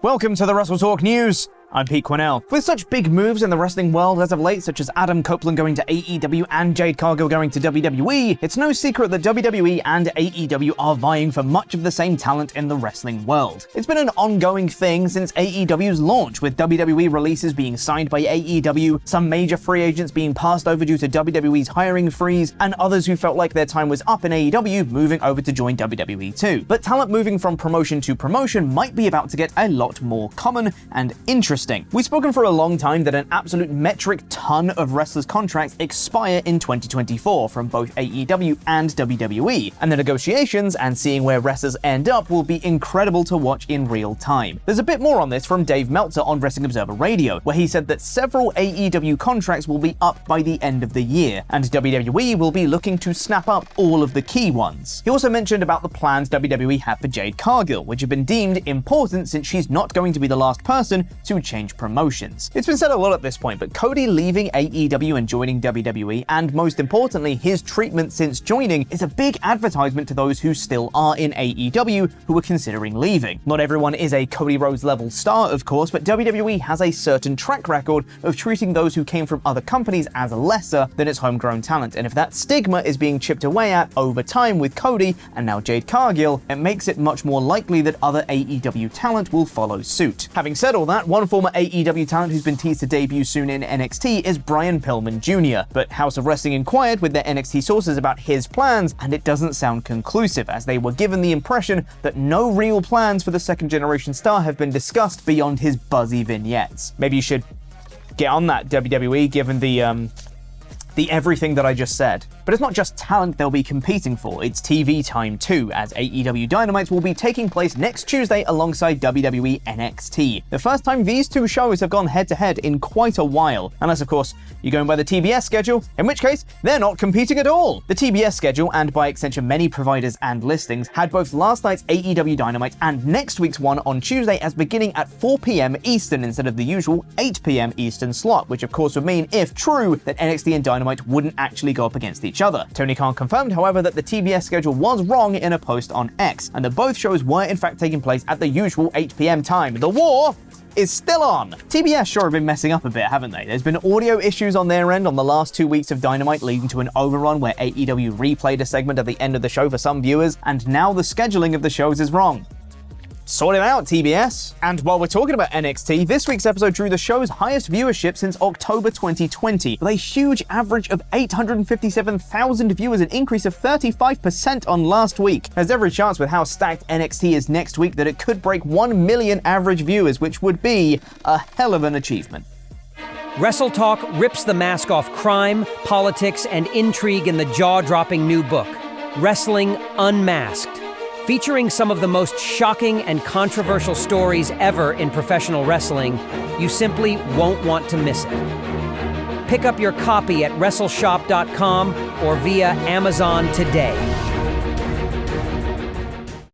Welcome to the WrestleTalk News. I'm Quinnell. With such big moves in the wrestling world as of late, such as Adam Copeland going to AEW and Jade Cargill going to WWE, it's no secret that WWE and AEW are vying for much of the same talent in the wrestling world. It's been an ongoing thing since AEW's launch, with WWE releases being signed by AEW, some major free agents being passed over due to WWE's hiring freeze, and others who felt like their time was up in AEW moving over to join WWE too. But talent moving from promotion to promotion might be about to get a lot more common and interesting. We've spoken for a long time that an absolute metric ton of wrestlers' contracts expire in 2024 from both AEW and WWE, and the negotiations and seeing where wrestlers end up will be incredible to watch in real time. There's a bit more on this from Dave Meltzer on Wrestling Observer Radio, where he said that several AEW contracts will be up by the end of the year, and WWE will be looking to snap up all of the key ones. He also mentioned about the plans WWE have for Jade Cargill, which have been deemed important since she's not going to be the last person to change promotions. It's been said a lot at this point, but Cody leaving AEW and joining WWE, and most importantly, his treatment since joining, is a big advertisement to those who still are in AEW who are considering leaving. Not everyone is a Cody Rhodes level star, of course, but WWE has a certain track record of treating those who came from other companies as lesser than its homegrown talent, and if that stigma is being chipped away at over time with Cody and now Jade Cargill, it makes it much more likely that other AEW talent will follow suit. Having said all that, one former AEW talent who's been teased to debut soon in NXT is Brian Pillman Jr., but House of Wrestling inquired with their NXT sources about his plans, and it doesn't sound conclusive, as they were given the impression that no real plans for the second-generation star have been discussed beyond his buzzy vignettes. Maybe you should get on that, WWE, given the everything that I just said. But it's not just talent they'll be competing for, it's TV time too, as AEW Dynamite will be taking place next Tuesday alongside WWE NXT. The first time these two shows have gone head-to-head in quite a while, unless of course you're going by the TBS schedule, in which case they're not competing at all. The TBS schedule, and by extension many providers and listings, had both last night's AEW Dynamite and next week's one on Tuesday as beginning at 4 p.m. Eastern instead of the usual 8 p.m. Eastern slot, which of course would mean, if true, that NXT and Dynamite wouldn't actually go up against each other. Tony Khan confirmed, however, that the TBS schedule was wrong in a post on X, and that both shows were in fact taking place at the usual 8 p.m. time. The war is still on. TBS sure have been messing up a bit, haven't they? There's been audio issues on their end on the last 2 weeks of Dynamite, leading to an overrun where AEW replayed a segment at the end of the show for some viewers, and now the scheduling of the shows is wrong. Sort it out, TBS. And while we're talking about NXT, this week's episode drew the show's highest viewership since October 2020, with a huge average of 857,000 viewers, an increase of 35% on last week. There's every chance with how stacked NXT is next week that it could break 1 million average viewers, which would be a hell of an achievement. WrestleTalk rips the mask off crime, politics, and intrigue in the jaw-dropping new book, Wrestling Unmasked. Featuring some of the most shocking and controversial stories ever in professional wrestling, you simply won't want to miss it. Pick up your copy at WrestleShop.com or via Amazon today.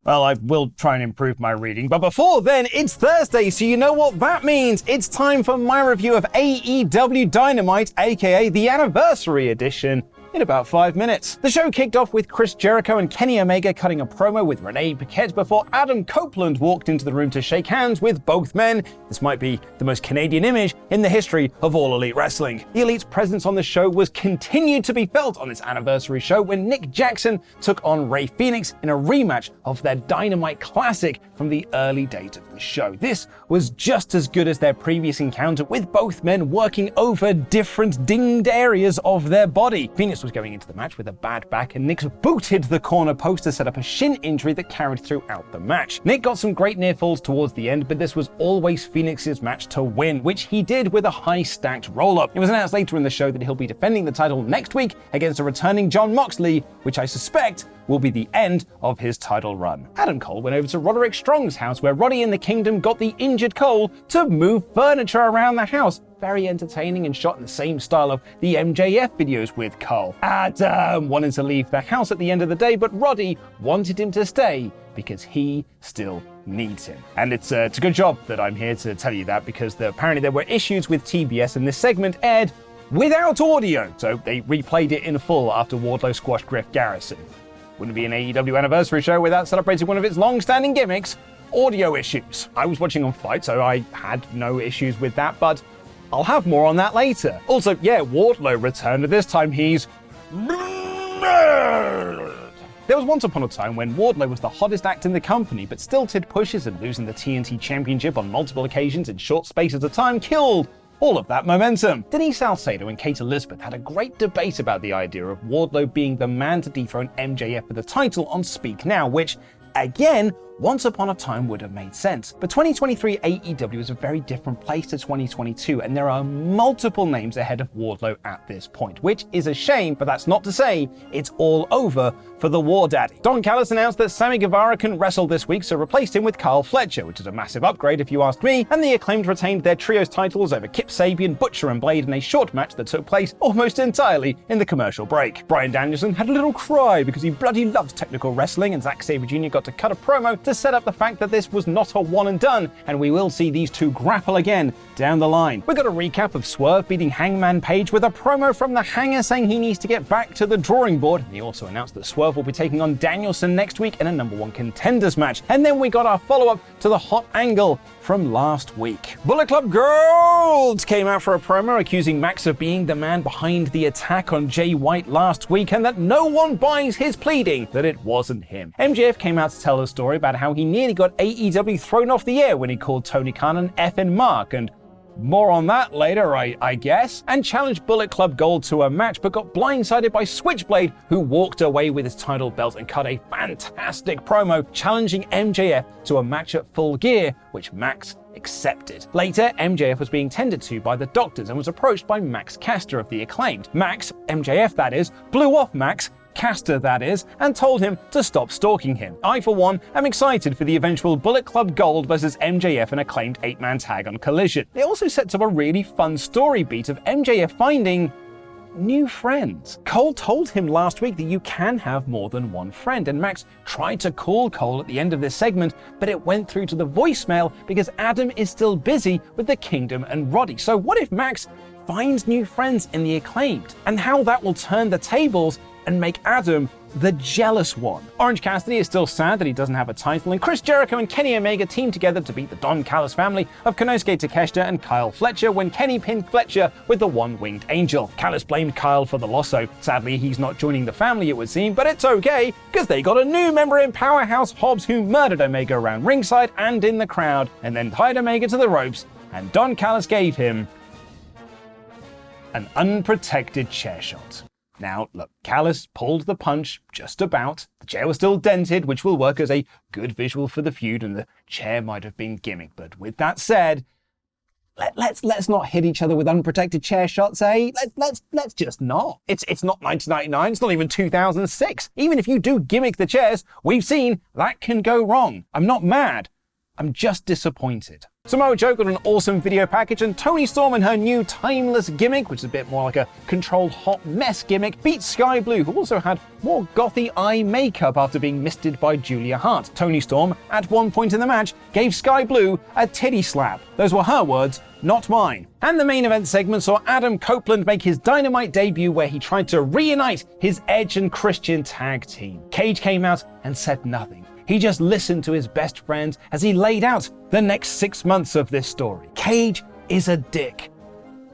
Well, I will try and improve my reading, but before then, it's Thursday, so you know what that means. It's time for my review of AEW Dynamite, aka the Anniversary Edition, in about 5 minutes. The show kicked off with Chris Jericho and Kenny Omega cutting a promo with Renee Paquette before Adam Copeland walked into the room to shake hands with both men. This might be the most Canadian image in the history of all Elite Wrestling. The Elite's presence on the show was continued to be felt on this anniversary show when Nick Jackson took on Rey Fenix in a rematch of their Dynamite Classic from the early days of the show. This was just as good as their previous encounter, with both men working over different dinged areas of their body. Fenix was going into the match with a bad back, and Nick booted the corner post to set up a shin injury that carried throughout the match. Nick got some great near falls towards the end, but this was always Fenix's match to win, which he did with a high stacked roll-up. It was announced later in the show that he'll be defending the title next week against a returning Jon Moxley, which I suspect will be the end of his title run. Adam Cole went over to Roderick Strong's house, where Roddy and the Kingdom got the injured Cole to move furniture around the house. Very entertaining and shot in the same style of the MJF videos with Cole. Adam wanted to leave the house at the end of the day, but Roddy wanted him to stay because he still needs him. And it's a good job that I'm here to tell you that, because apparently there were issues with TBS and this segment aired without audio, so they replayed it in full after Wardlow squashed Griff Garrison. Wouldn't be an AEW anniversary show without celebrating one of its long-standing gimmicks, audio issues. I was watching on Fight, so I had no issues with that, but I'll have more on that later. Also, yeah, Wardlow returned, and this time he's... There was once upon a time when Wardlow was the hottest act in the company, but stilted pushes and losing the TNT Championship on multiple occasions in short spaces of time killed all of that momentum. Denise Salcedo and Kate Elizabeth had a great debate about the idea of Wardlow being the man to dethrone MJF for the title on Speak Now, which, again, once upon a time would have made sense. But 2023 AEW is a very different place to 2022, and there are multiple names ahead of Wardlow at this point, which is a shame, but that's not to say it's all over for the War Daddy. Don Callis announced that Sammy Guevara can wrestle this week, so replaced him with Kyle Fletcher, which is a massive upgrade if you ask me, and the Acclaimed retained their trios titles over Kip Sabian, Butcher and Blade in a short match that took place almost entirely in the commercial break. Bryan Danielson had a little cry because he bloody loves technical wrestling, and Zack Sabre Jr. got to cut a promo to set up the fact that this was not a one and done, and we will see these two grapple again down the line. We got a recap of Swerve beating Hangman Page with a promo from the Hanger saying he needs to get back to the drawing board, and he also announced that Swerve will be taking on Danielson next week in a #1 contenders match. And then we got our follow-up to the hot angle from last week. Bullet Club Gold came out for a promo accusing Max of being the man behind the attack on Jay White last week, and that no one buys his pleading that it wasn't him. MJF came out to tell a story about how he nearly got AEW thrown off the air when he called Tony Khan an effing mark, and more on that later, I guess, and challenged Bullet Club Gold to a match, but got blindsided by Switchblade, who walked away with his title belt and cut a fantastic promo challenging MJF to a match at Full Gear, which Max accepted. Later, MJF was being tended to by the doctors and was approached by Max Caster of the Acclaimed. Max, MJF that is, blew off Max, Caster that is, and told him to stop stalking him. I, for one, am excited for the eventual Bullet Club Gold versus MJF and Acclaimed 8-man tag on Collision. It also sets up a really fun story beat of MJF finding new friends. Cole told him last week that you can have more than one friend, and Max tried to call Cole at the end of this segment, but it went through to the voicemail because Adam is still busy with the Kingdom and Roddy. So what if Max finds new friends in the Acclaimed, and how that will turn the tables and make Adam the jealous one? Orange Cassidy is still sad that he doesn't have a title, and Chris Jericho and Kenny Omega teamed together to beat the Don Callis family of Konosuke Takeshita and Kyle Fletcher when Kenny pinned Fletcher with the one-winged angel. Callis blamed Kyle for the loss, so sadly he's not joining the family it would seem, but it's okay, because they got a new member in Powerhouse Hobbs who murdered Omega around ringside and in the crowd, and then tied Omega to the ropes, and Don Callis gave him an unprotected chair shot. Now, look, Callis pulled the punch just about. The chair was still dented, which will work as a good visual for the feud, and the chair might have been gimmick. But with that said, let's not hit each other with unprotected chair shots, eh? Let's just not. It's not 1999. It's not even 2006. Even if you do gimmick the chairs, we've seen that can go wrong. I'm not mad. I'm just disappointed. Samoa Joe got an awesome video package, and Toni Storm and her new timeless gimmick, which is a bit more like a controlled hot mess gimmick, beat Sky Blue, who also had more gothy eye makeup after being misted by Julia Hart. Toni Storm, at one point in the match, gave Sky Blue a titty slap. Those were her words, not mine. And the main event segment saw Adam Copeland make his Dynamite debut, where he tried to reunite his Edge and Christian tag team. Cage came out and said nothing. He just listened to his best friend as he laid out the next 6 months of this story. Cage is a dick,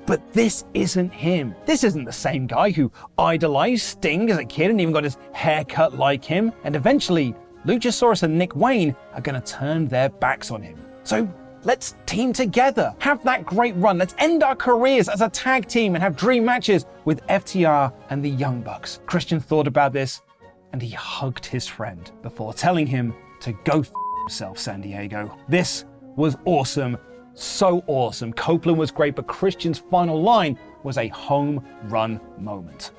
but this isn't him. This isn't the same guy who idolized Sting as a kid and even got his hair cut like him. And eventually, Luchasaurus and Nick Wayne are going to turn their backs on him. So let's team together, have that great run. Let's end our careers as a tag team and have dream matches with FTR and the Young Bucks. Christian thought about this, and he hugged his friend before telling him to go f himself, San Diego. This was awesome, so awesome. Copeland was great, but Christian's final line was a home run moment.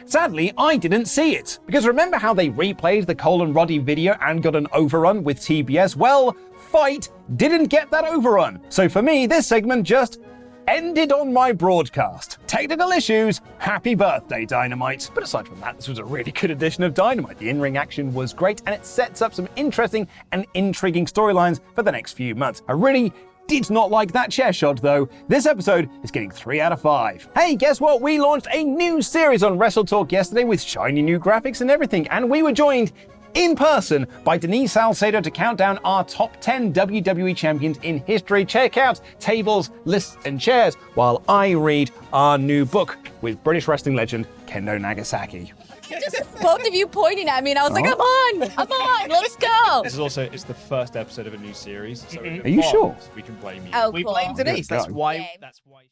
Sadly, I didn't see it, because remember how they replayed the Cole and Roddy video and got an overrun with TBS? Well, Fight didn't get that overrun. So for me, this segment just ended on my broadcast. Technical issues, happy birthday, Dynamite. But aside from that, this was a really good edition of Dynamite. The in-ring action was great, and it sets up some interesting and intriguing storylines for the next few months. I really did not like that chair shot, though. This episode is getting 3 out of 5. Hey, guess what? We launched a new series on WrestleTalk yesterday with shiny new graphics and everything, and we were joined in person by Denise Salcedo to count down our top 10 WWE champions in history. Check out Tables, Lists, and Chairs while I read our new book with British wrestling legend Kendo Nagasaki. Just both of you pointing at me, and I was like, I'm on, let's go. This is also, it's the first episode of a new series. So Are you sure? We can blame you. Oh, We cool. blame Denise. That's Good why. Okay. That's why.